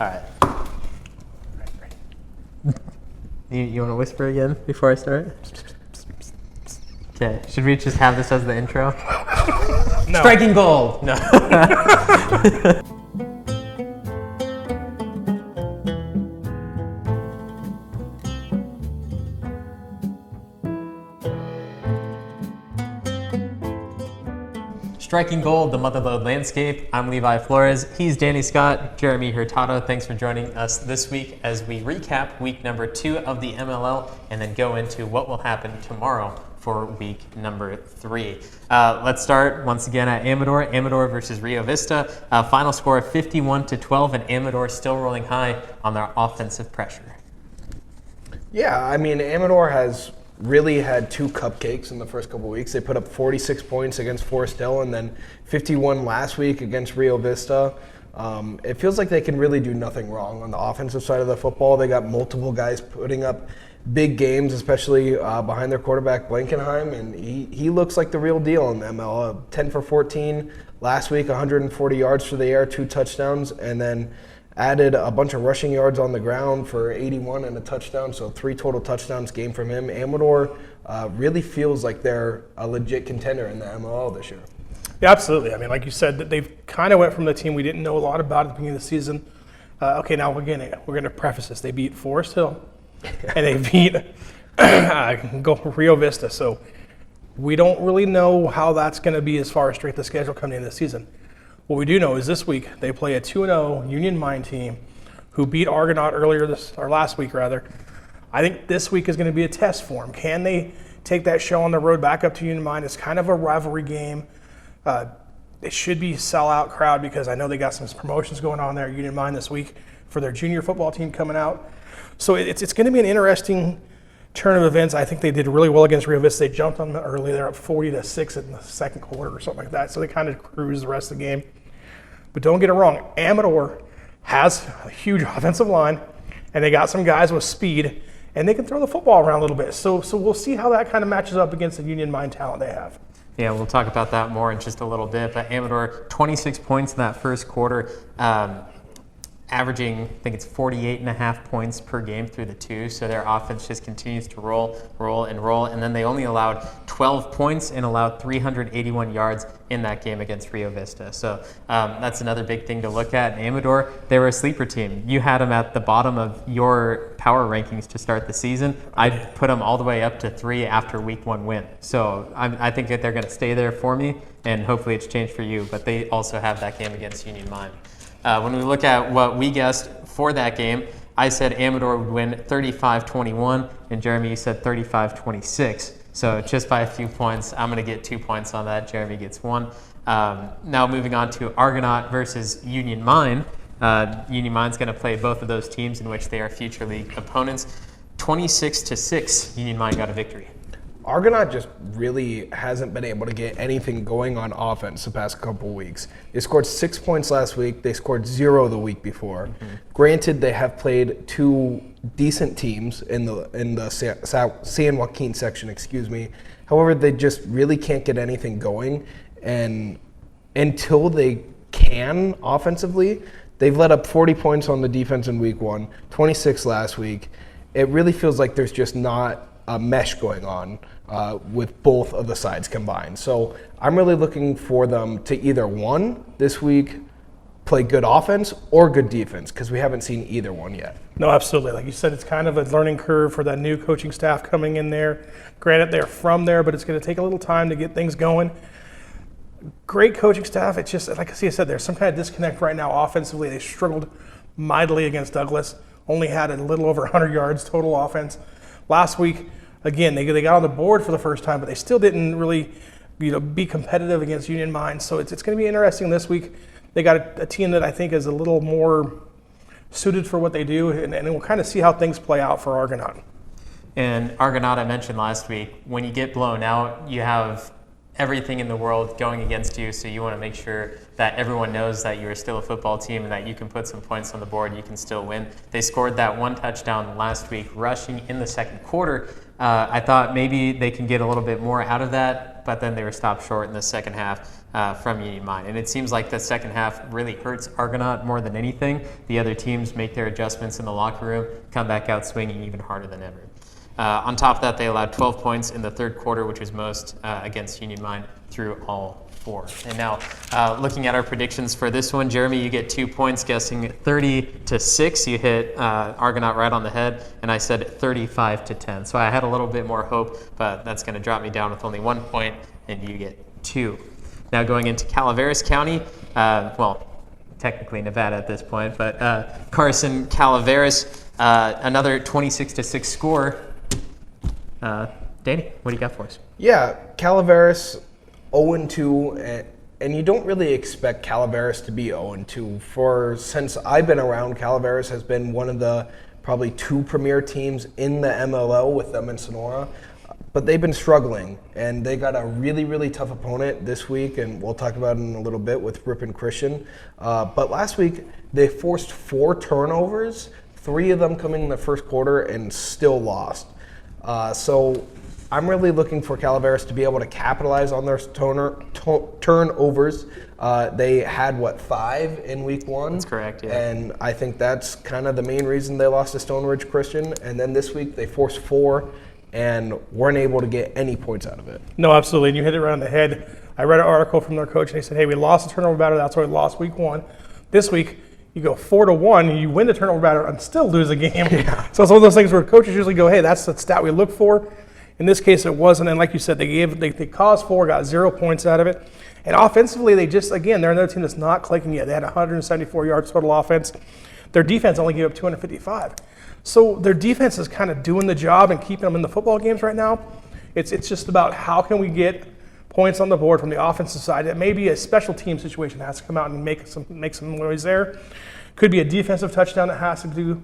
All right. You want to whisper again before I start? Okay. Should we just have this as the intro? No. Striking gold. No. Striking Gold, the Mother Lode landscape. I'm Levi Flores. He's Danny Scott. Jeremy Hurtado. Thanks for joining us this week as we recap week number 2 of the MLL and then go into what will happen tomorrow for week number 3. Let's start once again at Amador. Amador versus Rio Vista. Final score of 51-12, and Amador still rolling high on their offensive pressure. Yeah, I mean, Amador has really had 2 cupcakes in the first couple weeks. They put up 46 points against Forest Hill and then 51 last week against Rio Vista. It feels like they can really do nothing wrong on the offensive side of the football. They got multiple guys putting up big games, especially behind their quarterback Blankenheim, and he looks like the real deal in the ML. 10 for 14 last week, 140 yards for the air, 2 touchdowns, and then added a bunch of rushing yards on the ground for 81 and a touchdown, so 3 total touchdowns game from him. Amador really feels like they're a legit contender in the MLL this year. Yeah, absolutely. I mean, like you said, that they've kind of went from the team we didn't know a lot about at the beginning of the season. Okay, now we're going to preface this. They beat Forest Hill, and they beat Rio Vista. So we don't really know how that's going to be as far as strength of schedule coming into the season. What we do know is this week they play a 2-0 Union Mine team who beat Argonaut last week rather. I think this week is going to be a test for them. Can they take that show on the road back up to Union Mine? It's kind of a rivalry game. It should be sellout crowd because I know they got some promotions going on there at Union Mine this week for their junior football team coming out. So it's going to be an interesting turn of events. I think they did really well against Rio Vista. They jumped on them early. They're up 40-6 in the second quarter or something like that. So they kind of cruised the rest of the game. But don't get it wrong, Amador has a huge offensive line, and they got some guys with speed, and they can throw the football around a little bit. So we'll see how that kind of matches up against the Union Mine talent they have. Yeah, we'll talk about that more in just a little bit. But Amador, 26 points in that first quarter, averaging, I think it's 48.5 points per game through the 2. So their offense just continues to roll. And then they only allowed 12 points and allowed 381 yards in that game against Rio Vista. So that's another big thing to look at. And Amador, they were a sleeper team. You had them at the bottom of your power rankings to start the season. I'd put them all the way up to 3 after week 1 win. So I think that they're going to stay there for me, and hopefully it's changed for you. But they also have that game against Union Mine. When we look at what we guessed for that game, I said Amador would win 35-21, and Jeremy, you said 35-26. So just by a few points, I'm going to get 2 points on that. Jeremy gets 1. Now moving on to Argonaut versus Union Mine. Union Mine's going to play both of those teams in which they are future league opponents. 26-6, Union Mine got a victory. Argonaut just really hasn't been able to get anything going on offense the past couple weeks. They scored 6 points last week. They scored 0 the week before. Mm-hmm. Granted, they have played 2 decent teams in the San Joaquin section, However, they just really can't get anything going. And until they can offensively, they've let up 40 points on the defense in week 1, 26 last week. It really feels like there's just not a mesh going on with both of the sides combined. So I'm really looking for them to either, one, this week, play good offense or good defense, because we haven't seen either one yet. No, absolutely. Like you said, it's kind of a learning curve for that new coaching staff coming in there. Granted, they're from there, but it's going to take a little time to get things going. Great coaching staff. It's just, like I said, there's some kind of disconnect right now offensively. They struggled mightily against Douglas, only had a little over 100 yards total offense. Last week, again, they got on the board for the first time, but they still didn't really be competitive against Union Mine. So it's going to be interesting this week. They got a team that I think is a little more suited for what they do, and we'll kind of see how things play out for Argonaut. And Argonaut, I mentioned last week, when you get blown out, you have everything in the world going against you, so you want to make sure that everyone knows that you're still a football team and that you can put some points on the board, you can still win. They scored that 1 touchdown last week, rushing in the second quarter. I thought maybe they can get a little bit more out of that, but then they were stopped short in the second half. from Union Mine. And it seems like the second half really hurts Argonaut more than anything. The other teams make their adjustments in the locker room, come back out swinging even harder than ever. On top of that, they allowed 12 points in the third quarter, which was most against Union Mine through all 4. And now, looking at our predictions for this one, Jeremy, you get 2 points, guessing 30-6. You hit Argonaut right on the head, and I said 35-10. So I had a little bit more hope, but that's going to drop me down with only 1 point, and you get 2. Now going into Calaveras County, well, technically Nevada at this point, but Carson, Calaveras, another 26-6 score. Danny, what do you got for us? Yeah, Calaveras 0-2, and you don't really expect Calaveras to be 0-2. Since I've been around, Calaveras has been one of the probably 2 premier teams in the MLO with them in Sonora. But they've been struggling, and they got a really, really tough opponent this week, and we'll talk about it in a little bit with Ripon Christian. But last week, they forced 4 turnovers, 3 of them coming in the first quarter, and still lost. So I'm really looking for Calaveras to be able to capitalize on their turnovers. They had, 5 in week 1? That's correct, yeah. And I think that's kind of the main reason they lost to Stone Ridge Christian. And then this week, they forced 4 and weren't able to get any points out of it. No, absolutely. And you hit it right on the head. I read an article from their coach, and he said, hey, we lost the turnover battle. That's why we lost week 1. This week, you go 4-1, you win the turnover battle and still lose a game. Yeah. So it's one of those things where coaches usually go, hey, that's the stat we look for. In this case, it wasn't. And like you said, they caused 4, got 0 points out of it. And offensively, they just, again, they're another team that's not clicking yet. They had 174 yards total offense. Their defense only gave up 255. So their defense is kind of doing the job and keeping them in the football games right now. It's just about how can we get points on the board from the offensive side. It may be a special team situation that has to come out and make some noise there. Could be a defensive touchdown that has to do,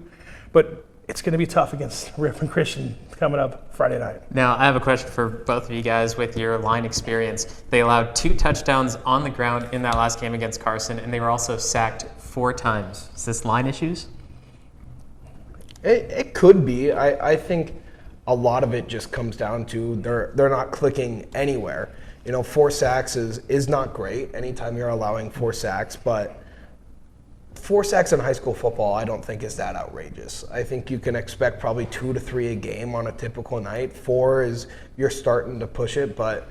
but it's going to be tough against Ripon Christian coming up Friday night. Now, I have a question for both of you guys with your line experience. They allowed 2 touchdowns on the ground in that last game against Carson, and they were also sacked 4 times. Is this line issues? It could be. I think a lot of it just comes down to they're not clicking anywhere. 4 sacks is not great anytime you're allowing 4 sacks, but 4 sacks in high school football I don't think is that outrageous. I think you can expect probably 2 to 3 a game on a typical night. 4 is you're starting to push it, but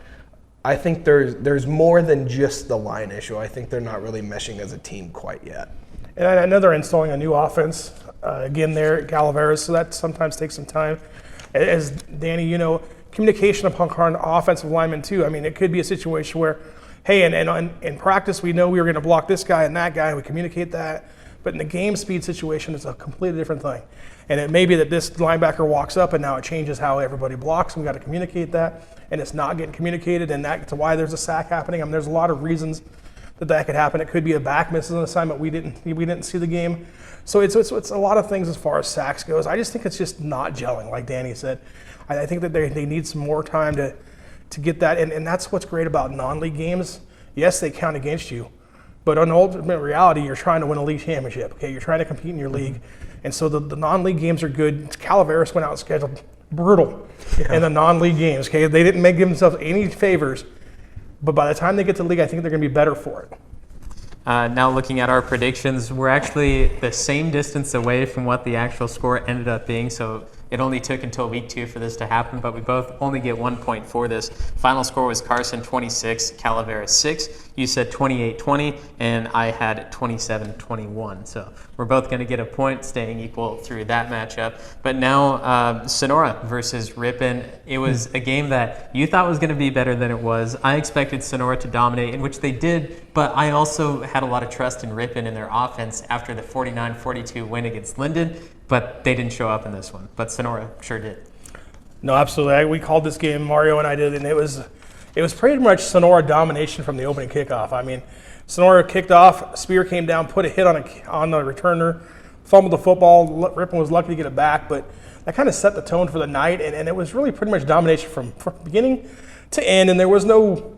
I think there's more than just the line issue. I think they're not really meshing as a team quite yet. And I know they're installing a new offense, again, there at Calaveras, so that sometimes takes some time. As Danny, communication upon offensive linemen, too. I mean, it could be a situation where, hey, and in practice, we know we were going to block this guy and that guy, and we communicate that. But in the game speed situation, it's a completely different thing. And it may be that this linebacker walks up, and now it changes how everybody blocks, and we've got to communicate that, and it's not getting communicated, and that's why there's a sack happening. I mean, there's a lot of reasons that could happen. It could be a back misses an assignment. We didn't see the game. So it's a lot of things as far as sacks goes. I just think it's just not gelling, like Danny said. I think that they need some more time to get that. And that's what's great about non-league games. Yes, they count against you. But in ultimate reality, you're trying to win a league championship. Okay, you're trying to compete in your league. And so the non-league games are good. Calaveras went out and scheduled brutal in the non-league games. Okay, they didn't give themselves any favors. But by the time they get to the league, I think they're going to be better for it. Now looking at our predictions, we're actually the same distance away from what the actual score ended up being. So it only took until week 2 for this to happen, but we both only get 1 point for this. Final score was Carson 26, Calaveras 6. You said 28-20, and I had 27-21. So we're both going to get a point, staying equal through that matchup. But now Sonora versus Ripon. It was a game that you thought was going to be better than it was. I expected Sonora to dominate, in which they did, but I also had a lot of trust in Ripon and their offense after the 49-42 win against Linden, but they didn't show up in this one. But Sonora sure did. No, absolutely. We called this game, Mario and I did, and it was pretty much Sonora domination from the opening kickoff. I mean, Sonora kicked off, Spear came down, put a hit on the returner, fumbled the football. Ripon was lucky to get it back, but that kind of set the tone for the night, and it was really pretty much domination from beginning to end, and there was no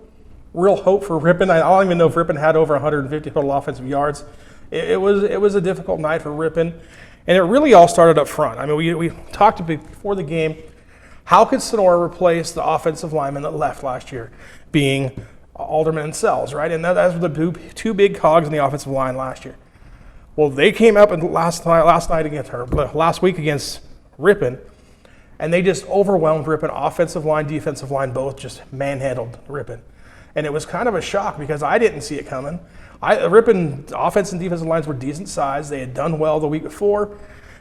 real hope for Ripon. I don't even know if Ripon had over 150 total offensive yards. It was a difficult night for Ripon, and it really all started up front. I mean, we talked before the game, how could Sonora replace the offensive lineman that left last year, being Alderman and Sells, right? And that's the two big cogs in the offensive line last year. Well, they came up and last week against Ripon, and they just overwhelmed Ripon, offensive line, defensive line, both just manhandled Ripon. And it was kind of a shock because I didn't see it coming. Ripon offense and defensive lines were decent size. They had done well the week before,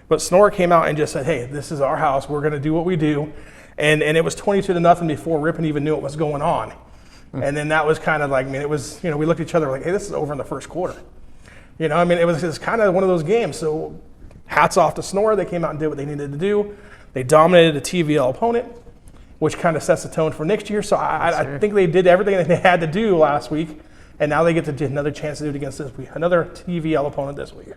but Sonora came out and just said, hey, this is our house. We're going to do what we do. And it was 22-0 before Ripon even knew what was going on. And then that was kind of like, I mean, it was, we looked at each other like, hey, this is over in the first quarter. It was kind of one of those games. So hats off to Sonora. They came out and did what they needed to do. They dominated a TVL opponent, which kind of sets the tone for next year. So I think they did everything that they had to do last week, and now they get to get another chance to do it against another TVL opponent this week.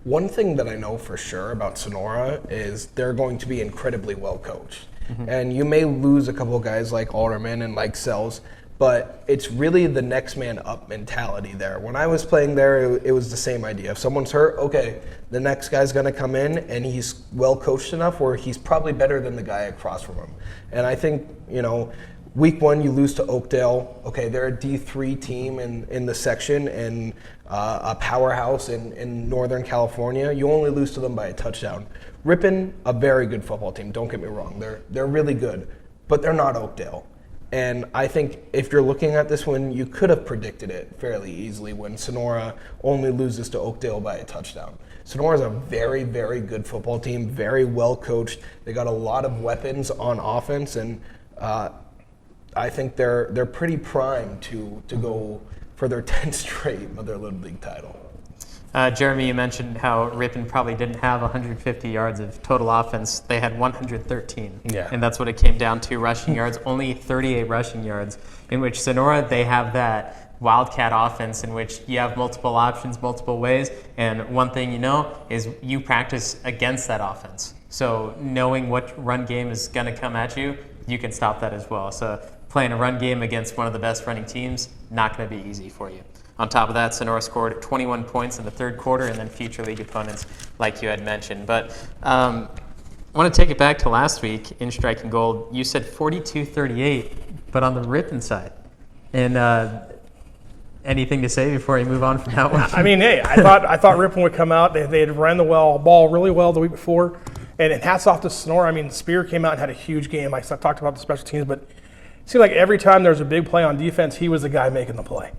One thing that I know for sure about Sonora is they're going to be incredibly well coached. And you may lose a couple of guys like Alderman and like Sells, but it's really the next man up mentality there. When I was playing there, it was the same idea. If someone's hurt, okay, the next guy's going to come in and he's well coached enough where he's probably better than the guy across from him. And I think, week one you lose to Oakdale. Okay, they're a D3 team in the section and a powerhouse in Northern California. You only lose to them by a touchdown. Ripon, a very good football team, don't get me wrong. They're really good, but they're not Oakdale. And I think if you're looking at this one, you could have predicted it fairly easily when Sonora only loses to Oakdale by a touchdown. Sonora is a very, very good football team, very well coached. They got a lot of weapons on offense, and I think they're pretty primed to go for their 10th straight Mother Lode League title. Jeremy, you mentioned how Ripon probably didn't have 150 yards of total offense. They had 113. Yeah. And that's what it came down to, rushing yards, only 38 rushing yards, in which Sonora, they have that wildcat offense in which you have multiple options, multiple ways, and one thing is you practice against that offense. So knowing what run game is going to come at you, you can stop that as well. So playing a run game against one of the best running teams, not going to be easy for you. On top of that, Sonora scored 21 points in the third quarter, and then future league opponents, like you had mentioned. But I want to take it back to last week in striking gold. You said 42-38, but on the Ripon side. And anything to say before you move on from that one? I mean, hey, I thought Ripon would come out. They had ran the ball really well the week before. And hats off to Sonora. I mean, Spear came out and had a huge game. I talked about the special teams, but it seemed like every time there was a big play on defense, he was the guy making the play.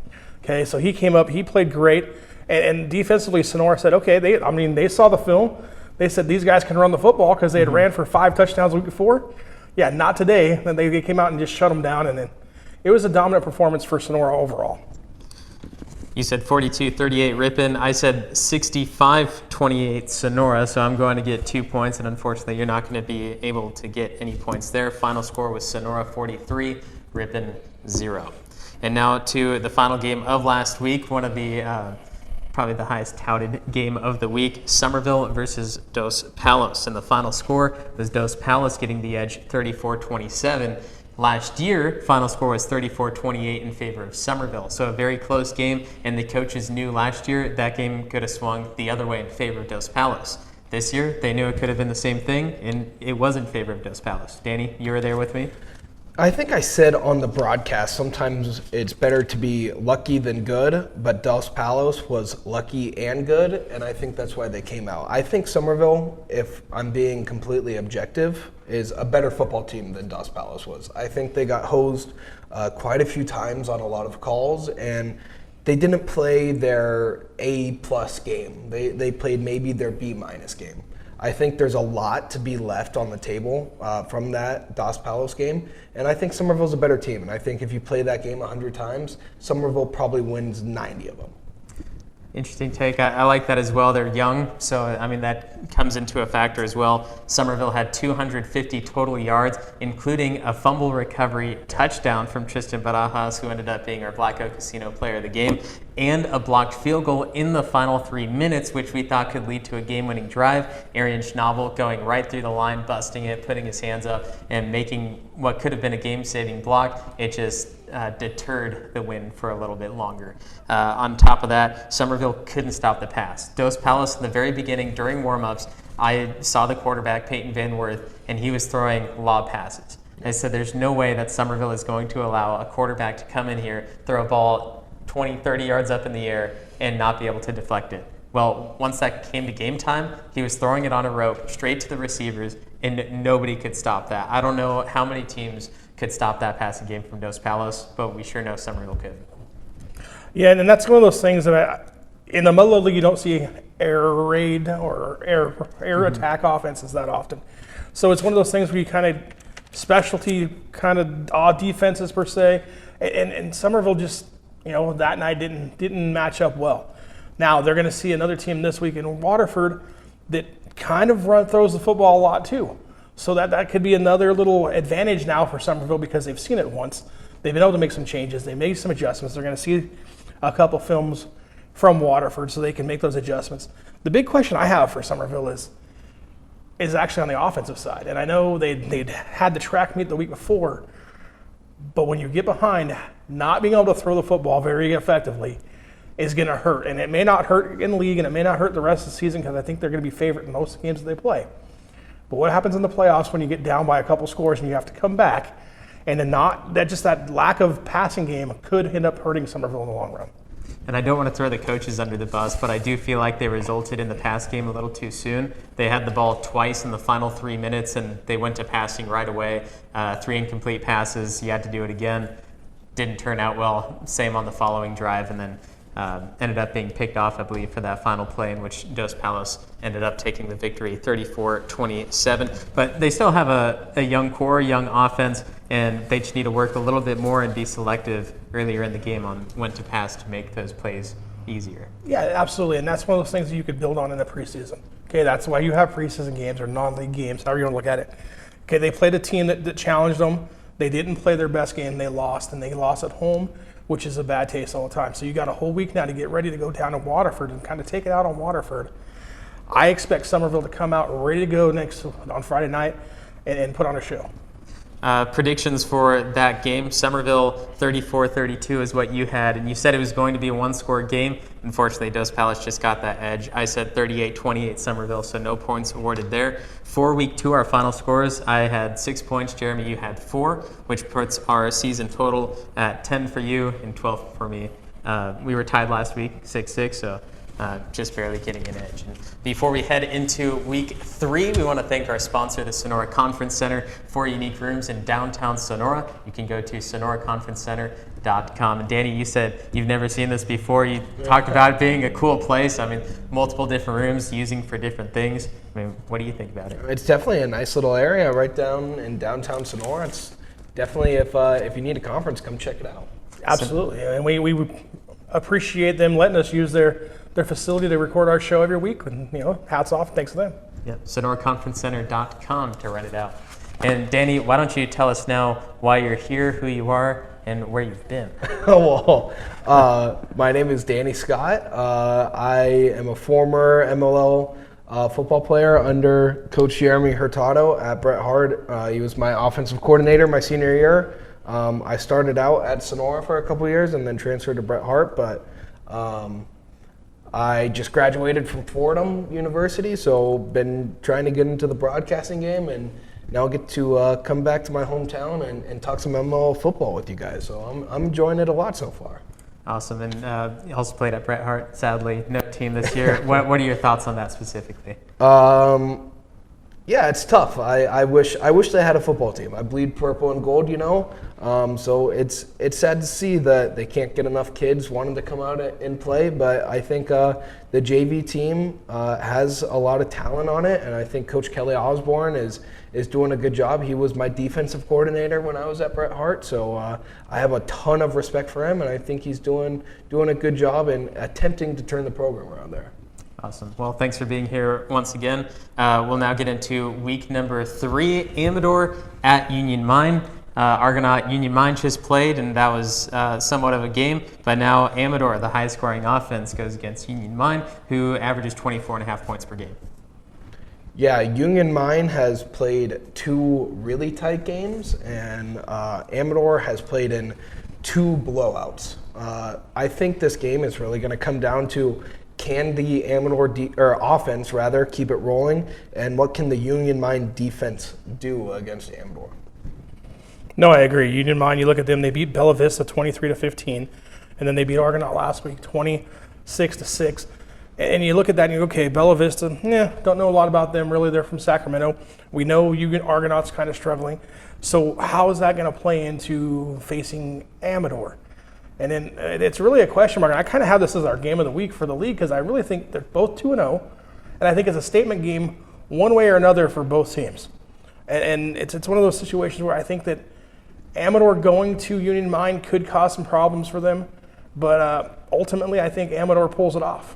Okay, so he came up, he played great, and defensively, Sonora said, okay, they saw the film. They said these guys can run the football because they had ran for 5 touchdowns the week before. Yeah, not today. Then they came out and just shut them down, and then it was a dominant performance for Sonora overall. You said 42-38 Ripon. I said 65-28 Sonora, so I'm going to get 2 points, and unfortunately you're not going to be able to get any points there. Final score was Sonora 43, Ripon 0. And now to the final game of last week, one of the probably the highest touted game of the week, Somerville versus Dos Palos. And the final score was Dos Palos getting the edge 34-27. Last year, final score was 34-28 in favor of Somerville. So a very close game, and the coaches knew last year that game could have swung the other way in favor of Dos Palos. This year, they knew it could have been the same thing, and it was in favor of Dos Palos. Danny, you were there with me? I think I said on the broadcast, sometimes it's better to be lucky than good, but Dos Palos was lucky and good, and I think that's why they came out. I think Somerville, if I'm being completely objective, is a better football team than Dos Palos was. I think they got hosed quite a few times on a lot of calls, and they didn't play their A+ game. They played maybe their B- game. I think there's a lot to be left on the table from that Dos Palos game, and I think Somerville's a better team. And I think if you play that game 100 times, Somerville probably wins 90 of them. Interesting take. I like that as well. They're young, so I mean that comes into a factor as well. Somerville had 250 total yards, including a fumble recovery touchdown from Tristan Barajas, who ended up being our Blackout Casino player of the game, and a blocked field goal in the final 3 minutes, which we thought could lead to a game-winning drive. Arian Schnabel going right through the line, busting it, putting his hands up, and making what could have been a game-saving block. It just deterred the win for a little bit longer. On top of that, Somerville couldn't stop the pass. Dos Palos in the very beginning, during warm-ups, I saw the quarterback, Peyton Van Worth, and he was throwing lob passes. I said there's no way that Somerville is going to allow a quarterback to come in here, throw a ball 20, 30 yards up in the air, and not be able to deflect it. Well, once that came to game time, he was throwing it on a rope straight to the receivers, and nobody could stop that. I don't know how many teams could stop that passing game from Dos Palos, but we sure know Somerville could. Yeah, and that's one of those things that in the middle of the league, you don't see air raid or air attack offenses that often. So it's one of those things where you kind of specialty kind of odd defenses per se, and Somerville just, that night didn't match up well. Now they're going to see another team this week in Waterford that kind of throws the football a lot too. So that could be another little advantage now for Somerville because they've seen it once. They've been able to make some changes. They made some adjustments. They're going to see a couple films from Waterford so they can make those adjustments. The big question I have for Somerville is actually on the offensive side. And I know they'd had the track meet the week before, but when you get behind, not being able to throw the football very effectively is going to hurt. And it may not hurt in the league, and it may not hurt the rest of the season because I think they're going to be favored in most games that they play. But what happens in the playoffs when you get down by a couple scores and you have to come back, and then that lack of passing game could end up hurting Somerville in the long run. And I don't want to throw the coaches under the bus, but I do feel like they resulted in the pass game a little too soon. They had the ball twice in the final 3 minutes, and they went to passing right away. 3 incomplete passes. You had to do it again. Didn't turn out well. Same on the following drive, and then ended up being picked off, I believe, for that final play in which Dos Palos ended up taking the victory 34-27. But they still have a young core, young offense, and they just need to work a little bit more and be selective earlier in the game on when to pass to make those plays easier. Yeah, absolutely, and that's one of those things that you could build on in the preseason. Okay, that's why you have preseason games or non-league games, however you want to look at it. Okay, they played a team that challenged them. They didn't play their best game. They lost, and they lost at home, which is a bad taste all the time. So you got a whole week now to get ready to go down to Waterford and kind of take it out on Waterford. I expect Somerville to come out ready to go on Friday night and put on a show. Predictions for that game, Somerville 34-32 is what you had, and you said it was going to be a one-score game. Unfortunately, Dos Palos just got that edge. I said 38-28 Somerville, so no points awarded there. For week 2, our final scores, I had 6 points. Jeremy, you had 4, which puts our season total at 10 for you and 12 for me. We were tied last week, 6-6, so just barely getting an edge. And before we head into week 3, we want to thank our sponsor, the Sonora Conference Center, 4 unique rooms in downtown Sonora. You can go to sonoraconferencecenter.com. And Danny, you said you've never seen this before. You talked about it being a cool place. I mean, multiple different rooms using for different things. I mean, what do you think about it? It's definitely a nice little area right down in downtown Sonora. It's definitely, if you need a conference, come check it out. Absolutely, and we appreciate them letting us use their facility to record our show every week. And, hats off. Thanks to them. Yeah, SonoraConferenceCenter.com to rent it out. And Danny, why don't you tell us now why you're here, who you are, and where you've been? Well, my name is Danny Scott. I am a former MLL football player under Coach Jeremy Hurtado at Bret Hart. He was my offensive coordinator my senior year. I started out at Sonora for a couple years and then transferred to Bret Hart, but I just graduated from Fordham University, so been trying to get into the broadcasting game, and now get to come back to my hometown and talk some MLL football with you guys. So I'm enjoying it a lot so far. Awesome, and you also played at Bret Hart. Sadly, no team this year. What are your thoughts on that specifically? Yeah, it's tough. I wish they had a football team. I bleed purple and gold, so it's sad to see that they can't get enough kids wanting to come out and play. But I think the JV team has a lot of talent on it, and I think Coach Kelly Osborne is doing a good job. He was my defensive coordinator when I was at Bret Hart, so I have a ton of respect for him, and I think he's doing a good job in attempting to turn the program around there. Awesome. Well, thanks for being here once again. We'll now get into week number 3, Amador at Union Mine. Argonaut Union Mine just played, and that was somewhat of a game. But now Amador, the highest scoring offense, goes against Union Mine, who averages 24.5 points per game. Yeah, Union Mine has played 2 really tight games, and Amador has played in 2 blowouts. I think this game is really going to come down to, can the Amador offense keep it rolling, and what can the Union Mine defense do against Amador? No, I agree. Union Mine, you look at them, they beat Bella Vista 23-15, and then they beat Argonaut last week 26-6. And you look at that and you go, okay, Bella Vista, don't know a lot about them really. They're from Sacramento. We know Argonaut's kind of struggling. So how is that going to play into facing Amador? And then it's really a question mark. I kind of have this as our game of the week for the league because I really think they're both 2-0. And I think it's a statement game one way or another for both teams. And it's one of those situations where I think that Amador going to Union Mine could cause some problems for them. But ultimately, I think Amador pulls it off.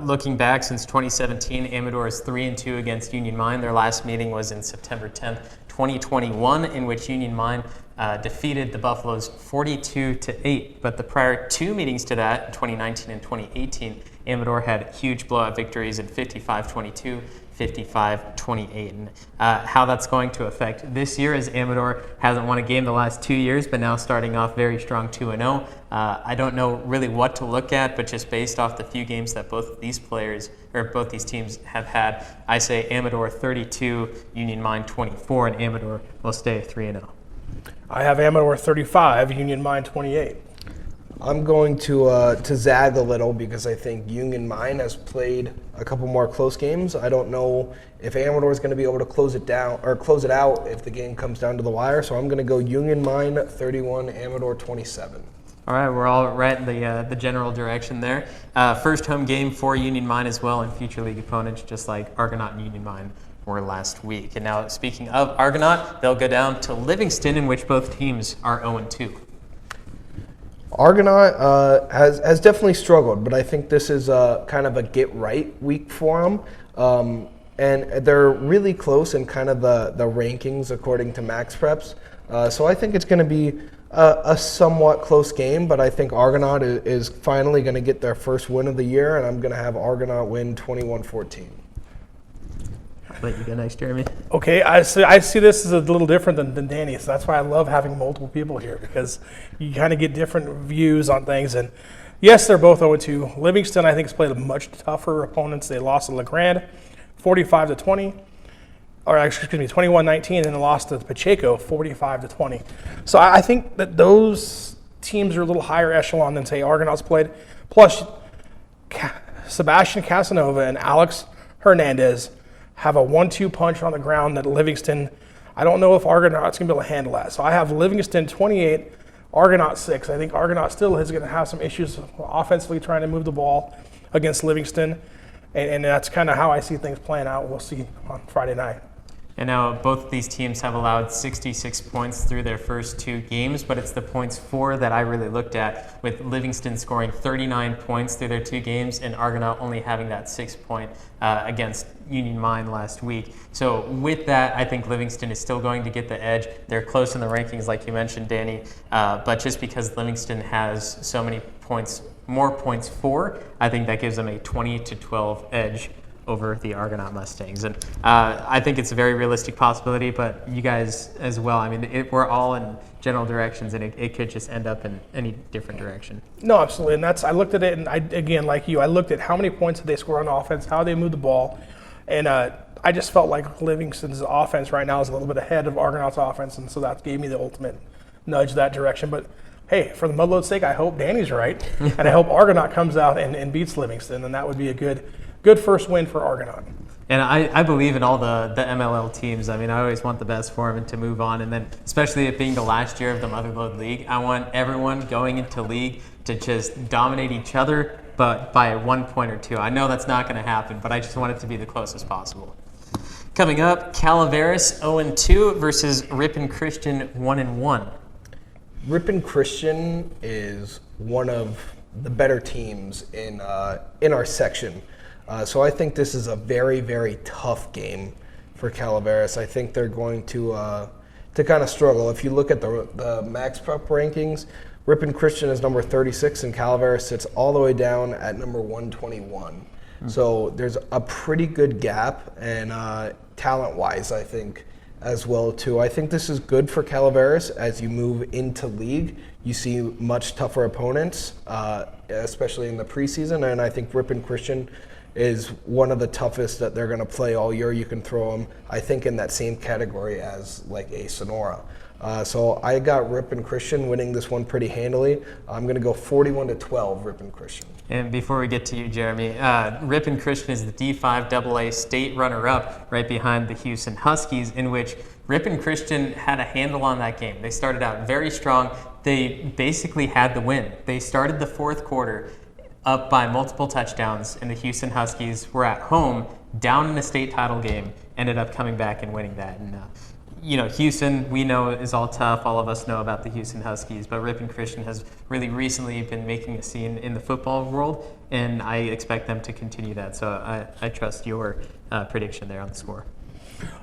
Looking back since 2017, Amador is 3-2 against Union Mine. Their last meeting was in September 10th, 2021, in which Union Mine defeated the Buffaloes 42-8. But the prior two meetings to that, in 2019 and 2018, Amador had huge blowout victories in 55-22, 55-28. And how that's going to affect this year, as Amador hasn't won a game the last 2 years, but now starting off very strong 2-0. I don't know really what to look at, but just based off the few games that both these teams have had, I say Amador 32, Union Mine 24, and Amador will stay 3-0. I have Amador 35, Union Mine 28. I'm going to zag a little because I think Union Mine has played a couple more close games. I don't know if Amador is going to be able to close it out if the game comes down to the wire. So I'm going to go Union Mine 31, Amador 27. All right, we're all right in the general direction there. First home game for Union Mine as well, and future league opponents, just like Argonaut and Union Mine were last week. And now, speaking of Argonaut, they'll go down to Livingston, in which both teams are 0-2. Argonaut has definitely struggled, but I think this is kind of a get-right week for them. And they're really close in kind of the rankings according to Max Preps. So I think it's going to be a somewhat close game, but I think Argonaut is finally going to get their first win of the year, and I'm going to have Argonaut win 21-14. Let you go next, Jeremy. Okay, I see this as a little different than Danny, so that's why I love having multiple people here, because you kind of get different views on things. And yes, they're both 0-2. Livingston, I think, has played a much tougher opponents. They lost to LeGrand 45-20, or excuse me, 21-19, and they lost to Pacheco 45-20. So I think that those teams are a little higher echelon than, say, Argonaut's played. Plus, Sebastian Casanova and Alex Hernandez have a 1-2 punch on the ground that Livingston, I don't know if Argonaut's going to be able to handle that. So I have Livingston 28, Argonaut 6. I think Argonaut still is going to have some issues offensively trying to move the ball against Livingston. And that's kind of how I see things playing out. We'll see on Friday night. And now both of these teams have allowed 66 points through their first two games, but it's the points for that I really looked at, with Livingston scoring 39 points through their two games and Argonaut only having that 6 point against Union Mine last week. So with that, I think Livingston is still going to get the edge. They're close in the rankings, like you mentioned, Danny, but just because Livingston has so many points, more points for, I think that gives them a 20-12 edge over the Argonaut Mustangs. And I think it's a very realistic possibility, but you guys as well. I mean, we're all in general directions, and it could just end up in any different direction. No, absolutely. And I looked at it, and again, like you, I looked at how many points did they score on offense, how they moved the ball, and I just felt like Livingston's offense right now is a little bit ahead of Argonaut's offense, and so that gave me the ultimate nudge that direction. But hey, for the Mudload's sake, I hope Danny's right, and I hope Argonaut comes out and beats Livingston, and that would be a good first win for Argonaut. And I believe in all the MLL teams. I mean, I always want the best for them and to move on. And then, especially it being the last year of the Motherlode League, I want everyone going into league to just dominate each other, but by 1 point or two. I know that's not going to happen, but I just want it to be the closest possible. Coming up, Calaveras 0-2 versus Ripon Christian 1-1. Ripon Christian is one of the better teams in our section. So I think this is a very, very tough game for Calaveras. I think they're going to kind of struggle. If you look at the Max Prep rankings, Ripon Christian is number 36 and Calaveras sits all the way down at number 121. Mm-hmm. So there's a pretty good gap, and talent-wise, I think, as well, too. I think this is good for Calaveras as you move into league. You see much tougher opponents, especially in the preseason, and I think Ripon Christian is one of the toughest that they're going to play all year. You can throw them, I think, in that same category as like a Sonora. So I got Ripon Christian winning this one pretty handily. I'm going to go 41-12 Ripon Christian. And before we get to you, Jeremy, Ripon Christian is the D5 AA state runner-up right behind the Houston Huskies, in which Ripon Christian had a handle on that game. They started out very strong. They basically had the win. They started the fourth quarter up by multiple touchdowns, and the Houston Huskies were at home, down in a state title game, ended up coming back and winning that. And Houston, we know, is all tough. All of us know about the Houston Huskies, but Ripon Christian has really recently been making a scene in the football world, and I expect them to continue that. So I trust your prediction there on the score.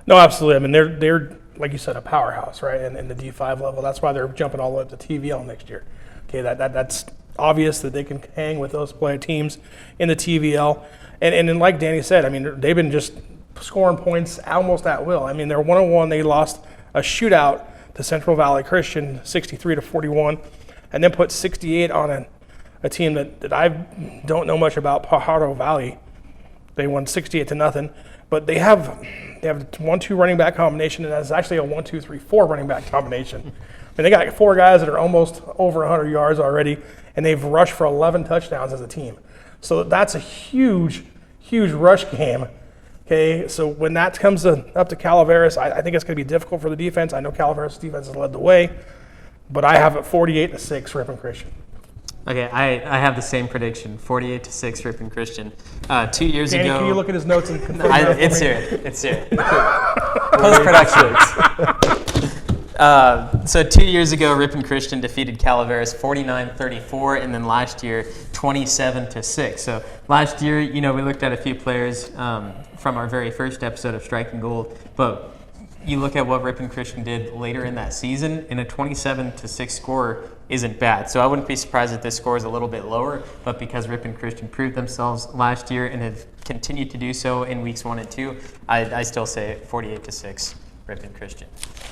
No, absolutely. I mean, they're like you said, a powerhouse, right? And in the D5 level, that's why they're jumping all the way up to TVL next year. Okay, that's obvious that they can hang with those play teams in the TVL. And then, like Danny said, I mean, they've been just scoring points almost at will. I mean, they're 1-1. They lost a shootout to Central Valley Christian, 63-41, and then put 68 on a team that I don't know much about, Pajaro Valley. They won 68-0, but they have a 1-2 running back combination, and that's actually a 1-2-3-4 running back combination. And they got 4 guys that are almost over 100 yards already, and they've rushed for 11 touchdowns as a team. So that's a huge, huge rush game. Okay, so when that comes up to Calaveras, I think it's going to be difficult for the defense. I know Calaveras' defense has led the way, but I have it 48-6 Ripon Christian. Okay, I have the same prediction, 48-6 Ripon Christian. 2 years Danny, ago. can you look at his notes and confirm It's here. Post-production. So 2 years ago, Ripon Christian defeated Calaveras 49-34, and then last year 27-6. So last year, we looked at a few players from our very first episode of Striking Gold, but you look at what Ripon Christian did later in that season, and a 27-6 score isn't bad. So I wouldn't be surprised if this score is a little bit lower, but because Ripon Christian proved themselves last year and have continued to do so in weeks 1 and 2, I still say 48-6 Ripon Christian.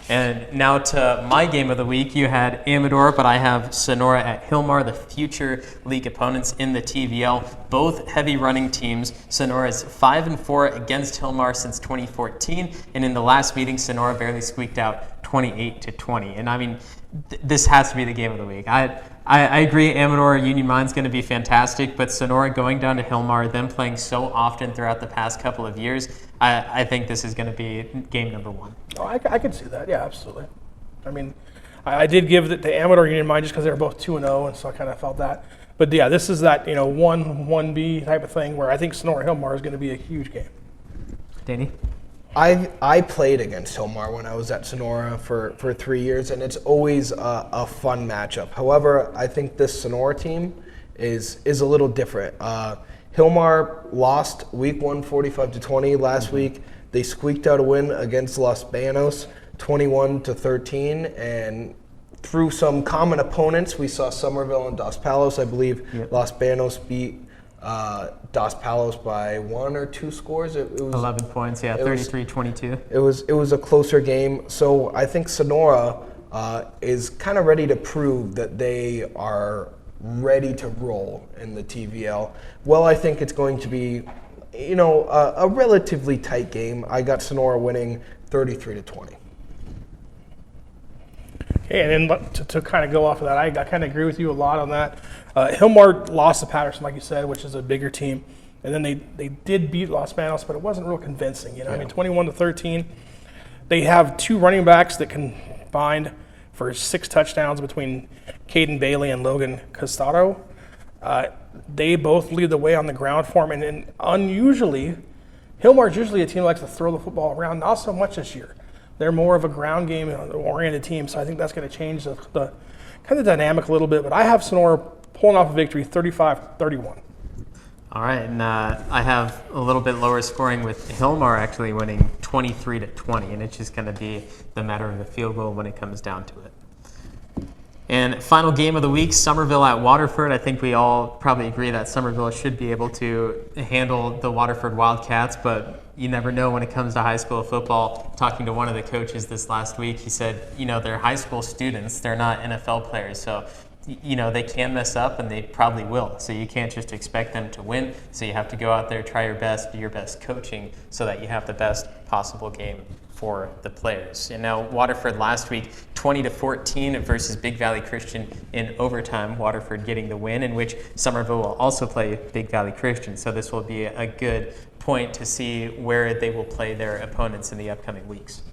And now to my game of the week. You had Amador, but I have Sonora at Hillmar, the future league opponents in the TVL. Both heavy running teams. Sonora is 5-4 against Hillmar since 2014, and in the last meeting, Sonora barely squeaked out 28-20. And I mean, this has to be the game of the week. I agree, Amador Union Mine's going to be fantastic, but Sonora going down to Hillmar, them playing so often throughout the past couple of years, I think this is going to be game number 1. Oh, I could see that. Yeah, absolutely. I mean, I did give it to Amador Union Mine just because they were both 2-0, and so I kind of felt that. But yeah, this is that 1B type of thing where I think Sonora Hillmar is going to be a huge game. Danny? I played against Hillmar when I was at Sonora for 3 years, and it's always a fun matchup. However, I think this Sonora team is a little different. Hillmar lost week 1 45-20 last week. They squeaked out a win against Los Banos 21-13, and through some common opponents, we saw Somerville and Dos Palos. I believe Los Banos beat Dos Palos by 1 or 2 scores. It was 11 points, 33-22. It was a closer game. So I think Sonora is kind of ready to prove that they are ready to roll in the TVL. Well, I think it's going to be, a relatively tight game. I got Sonora winning 33-20. Okay, and then to kind of go off of that, I kind of agree with you a lot on that. Hillmar lost to Patterson, like you said, which is a bigger team. And then they did beat Los Banos, but it wasn't real convincing. I mean, 21-13. They have 2 running backs that combined for 6 touchdowns between Caden Bailey and Logan Costado. They both lead the way on the ground for them. And unusually, Hillmar's usually a team that likes to throw the football around. Not so much this year. They're more of a ground game oriented team, so I think that's going to change the kind of dynamic a little bit. But I have Sonora pulling off a victory, 35-31. All right, and I have a little bit lower scoring with Hillmar actually winning 23-20, and it's just going to be the matter of the field goal when it comes down to it. And final game of the week, Somerville at Waterford. I think we all probably agree that Somerville should be able to handle the Waterford Wildcats, but you never know when it comes to high school football. Talking to one of the coaches this last week, he said, they're high school students, they're not NFL players, so they can mess up, and they probably will. So you can't just expect them to win. So you have to go out there, try your best, do your best coaching so that you have the best possible game for the players. And now Waterford last week, 20-14 versus Big Valley Christian in overtime, Waterford getting the win, in which Somerville will also play Big Valley Christian. So this will be a good point to see where they will play their opponents in the upcoming weeks.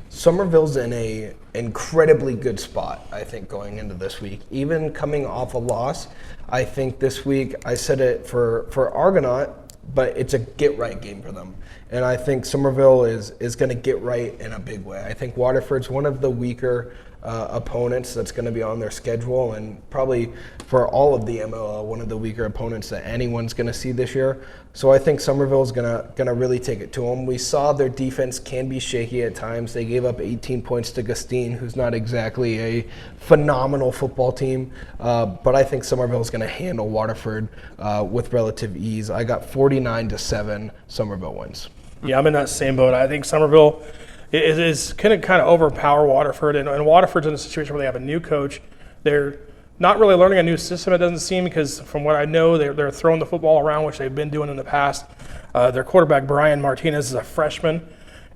Somerville's in a incredibly good spot, I think, going into this week. Even coming off a loss, I think this week, I said it for Argonaut, but it's a get-right game for them. And I think Somerville is going to get right in a big way. I think Waterford's one of the weaker opponents that's going to be on their schedule, and probably for all of the MLL, one of the weaker opponents that anyone's going to see this year. So I think Somerville's going to really take it to them. We saw their defense can be shaky at times. They gave up 18 points to Gustine, who's not exactly a phenomenal football team. But I think Somerville's going to handle Waterford with relative ease. I got 49-7 Somerville wins. Yeah, I'm in that same boat. I think Somerville is going to kind of overpower Waterford, and Waterford's in a situation where they have a new coach. They're not really learning a new system, it doesn't seem, because from what I know, they're throwing the football around, which they've been doing in the past. Their quarterback, Brian Martinez, is a freshman,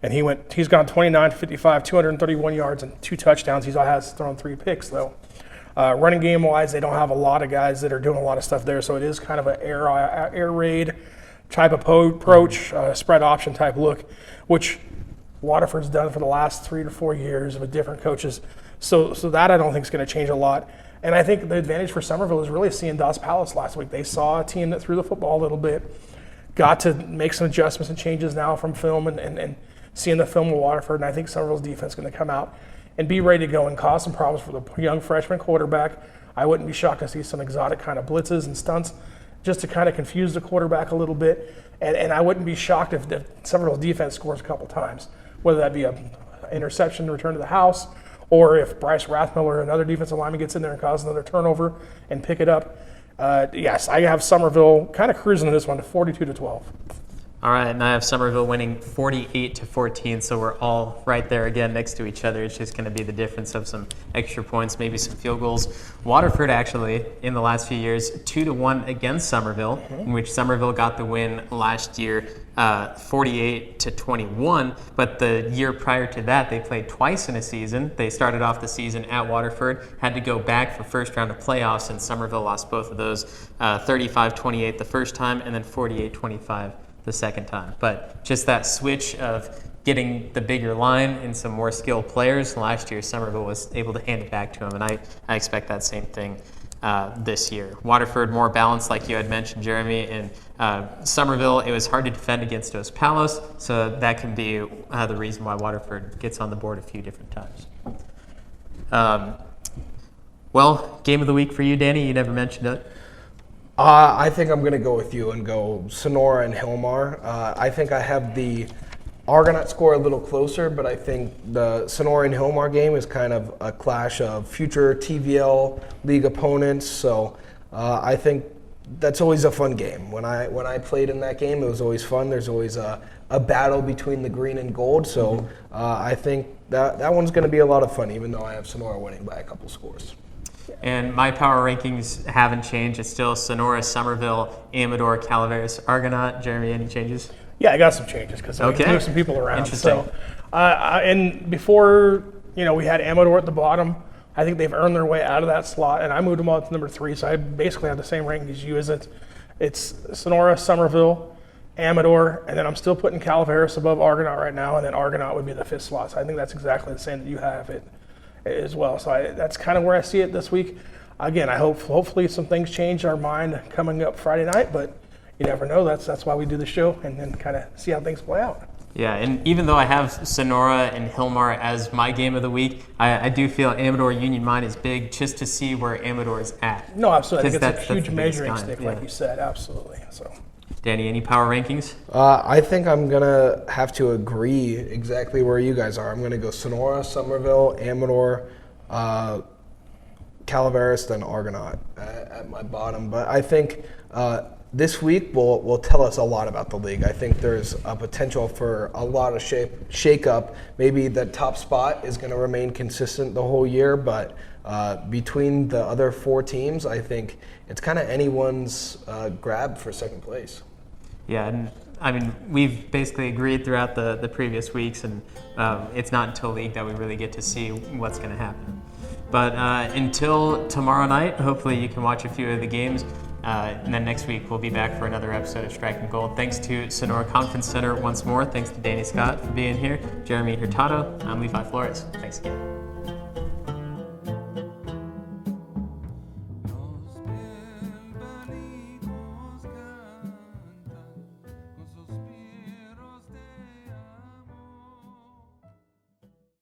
and he's gone 29-55, 231 yards and 2 touchdowns. He has thrown 3 picks, though. Running game-wise, they don't have a lot of guys that are doing a lot of stuff there, so it is kind of an air raid type of approach, spread option type look, which Waterford's done for the last 3 to 4 years with different coaches. So that I don't think is going to change a lot. And I think the advantage for Somerville is really seeing Dos Palace last week. They saw a team that threw the football a little bit, got to make some adjustments and changes now from film and seeing the film of Waterford. And I think Somerville's defense is going to come out and be ready to go and cause some problems for the young freshman quarterback. I wouldn't be shocked to see some exotic kind of blitzes and stunts just to kind of confuse the quarterback a little bit. And I wouldn't be shocked if Somerville's defense scores a couple times, whether that be an interception return to the house, or if Bryce Rathmiller, another defensive lineman, gets in there and causes another turnover and pick it up. Yes, I have Somerville kind of cruising in this one to 42-12. All right, and I have Somerville winning 48-14, so we're all right there again next to each other. It's just going to be the difference of some extra points, maybe some field goals. Waterford actually, in the last few years, 2-1 against Somerville, in which Somerville got the win last year, 48-21. But the year prior to that, they played twice in a season. They started off the season at Waterford, had to go back for first round of playoffs, and Somerville lost both of those, 35-28 the first time, and then 48-25 the second time. But just that switch of getting the bigger line and some more skilled players, last year Somerville was able to hand it back to him, and I expect that same thing this year. Waterford more balanced, like you had mentioned, Jeremy, and Somerville, it was hard to defend against Dos Palos, so that can be the reason why Waterford gets on the board a few different times. Well, game of the week for you, Danny, you never mentioned it. I think I'm going to go with you and go Sonora and Hilmar. I think I have the Argonaut score a little closer, but I think the Sonora and Hilmar game is kind of a clash of future TVL league opponents. So I think that's always a fun game. When I played in that game, it was always fun. There's always a battle between the green and gold. So I think that one's going to be a lot of fun, even though I have Sonora winning by a couple scores. And my power rankings haven't changed. It's still Sonora, Somerville, Amador, Calaveras, Argonaut. Jeremy, any changes? Yeah, I got some changes because I moved some people around. Interesting. So, and before, we had Amador at the bottom. I think they've earned their way out of that slot, and I moved them up to number 3. So I basically have the same ranking as you. It's Sonora, Somerville, Amador, and then I'm still putting Calaveras above Argonaut right now, and then Argonaut would be the 5th slot. So I think that's exactly the same that you have it as well. So that's kind of where I see it this week. Again, I hopefully some things change our mind coming up Friday night, but you never know. That's why we do the show, and then kind of see how things play out. Yeah, and even though I have Sonora and Hilmar as my game of the week, I do feel Amador Union Mine is big just to see where Amador is at. No, absolutely. I think it's a huge measuring stick, like you said. Absolutely. So, Danny, any power rankings? I think I'm going to have to agree exactly where you guys are. I'm going to go Sonora, Somerville, Amador, Calaveras, then Argonaut at my bottom. But I think this week will tell us a lot about the league. I think there's a potential for a lot of shake-up. Maybe the top spot is going to remain consistent the whole year, but between the other 4 teams, I think it's kind of anyone's grab for second place. Yeah, and I mean, we've basically agreed throughout the previous weeks, and it's not until league that we really get to see what's going to happen. But until tomorrow night, hopefully you can watch a few of the games. And then next week, we'll be back for another episode of Striking Gold. Thanks to Sonora Conference Center once more. Thanks to Danny Scott for being here. Jeremy Hurtado. I'm Levi Flores. Thanks again.